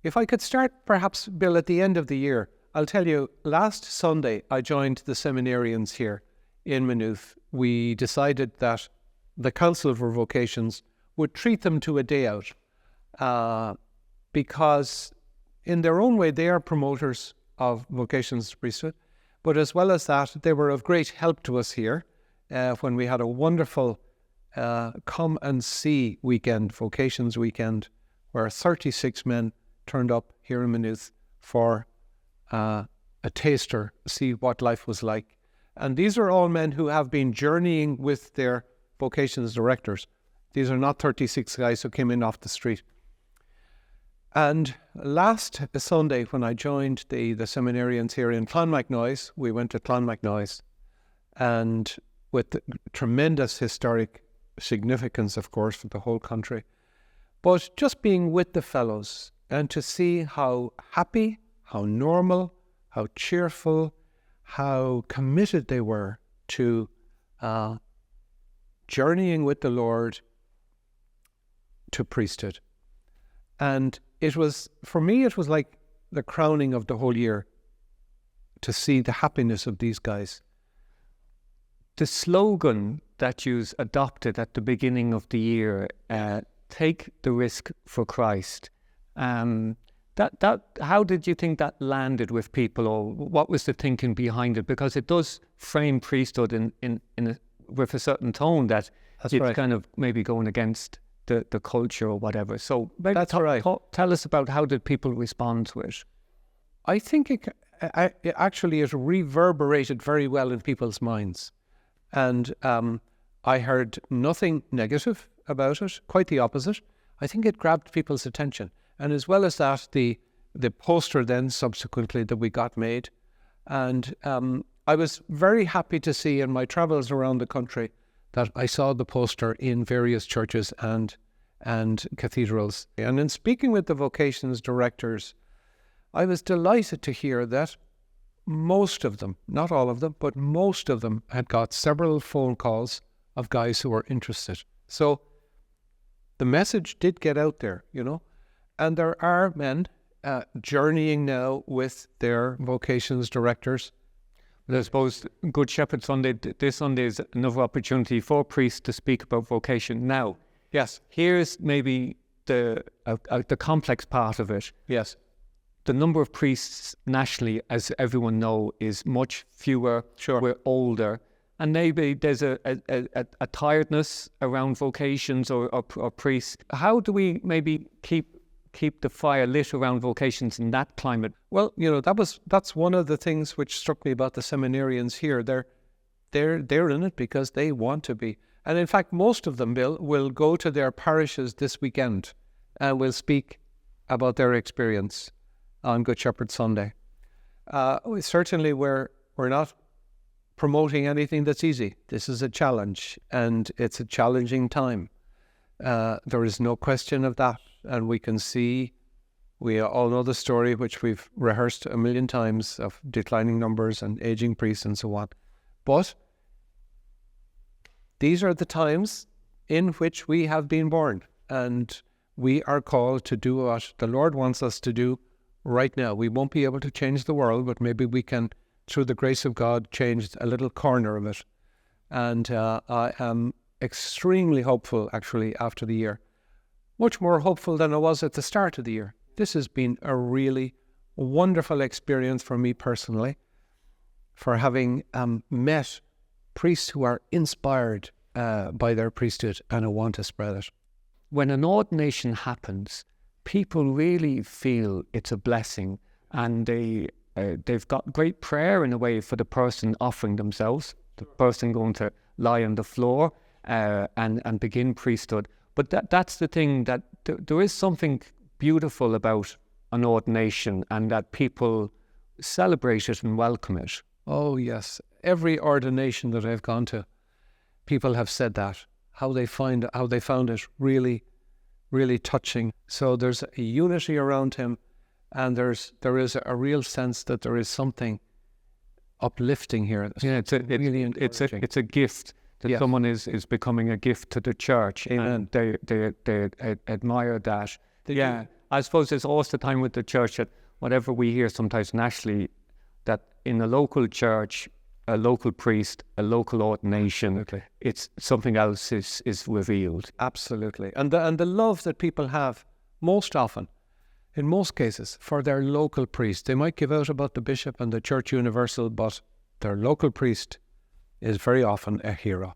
If I could start perhaps, Bill, at the end of the year, I'll tell you, last Sunday I joined the seminarians here in Maynooth. We decided that the Council for Vocations would treat them to a day out because in their own way they are promoters of Vocations Priesthood, but as well as that they were of great help to us here when we had a wonderful come and see weekend, Vocations weekend, where 36 men turned up here in Maynooth for a taster, see what life was like. And these are all men who have been journeying with their vocations directors. These are not 36 guys who came in off the street. And last Sunday, when I joined the seminarians here in Clonmacnoise, we went to Clonmacnoise, and with the tremendous historic significance, of course, for the whole country. But just being with the fellows and to see how happy, how normal, how cheerful, how committed they were to journeying with the Lord to priesthood. And it was, for me, it was like the crowning of the whole year to see the happiness of these guys. The slogan that you adopted at the beginning of the year, take the risk for Christ, how did you think that landed with people, or what was the thinking behind it? Because it does frame priesthood with a certain tone that That's it's right. kind of maybe going against the culture or whatever. So maybe That's right. Tell us about how did people respond to it? I think it reverberated very well in people's minds. And I heard nothing negative about it, quite the opposite. I think it grabbed people's attention. And as well as that, the poster then subsequently that we got made. And I was very happy to see in my travels around the country that I saw the poster in various churches and cathedrals. And in speaking with the vocations directors, I was delighted to hear that most of them, not all of them, but most of them had got several phone calls of guys who were interested. So the message did get out there, you know, and there are men journeying now with their vocations directors. But I suppose Good Shepherd Sunday, this Sunday is another opportunity for priests to speak about vocation. Now, Yes, here's maybe the complex part of it. yes, The number of priests nationally, as everyone knows, is much fewer. Sure. We're older. And maybe there's a tiredness around vocations or priests. How do we maybe keep the fire lit around vocations in that climate? Well, you know, that's one of the things which struck me about the seminarians here. They're in it because they want to be. And in fact, most of them, Bill, will go to their parishes this weekend and will speak about their experience on Good Shepherd Sunday. Certainly we're not promoting anything that's easy. This is a challenge, and it's a challenging time. There is no question of that. And we can see, we all know the story, which we've rehearsed a million times, of declining numbers and aging priests and so on. But these are the times in which we have been born, and we are called to do what the Lord wants us to do right now. We won't be able to change the world, but maybe we can, through the grace of God, change a little corner of it. And I am extremely hopeful, actually, after the year. Much more hopeful than I was at the start of the year. This has been a really wonderful experience for me personally, for having met priests who are inspired by their priesthood and who want to spread it. When an ordination happens, people really feel it's a blessing, and they've got great prayer in a way for the person offering themselves, the person going to lie on the floor and begin priesthood. But that's the thing, that there is something beautiful about an ordination, and that people celebrate it and welcome it. Oh yes, every ordination that I've gone to, people have said that, how they found it really, really touching. So there's a unity around him, and there is a real sense that there is something uplifting here. Yeah, it's a gift that Yes. someone is becoming a gift to the church. Amen. And they admire that. They yeah, I suppose it's always the time with the church that whatever we hear sometimes nationally, that in a local church, a local priest, a local ordination, it's something else is revealed. Absolutely. And the love that people have most often, in most cases, for their local priest. They might give out about the bishop and the church universal, but their local priest is very often a hero.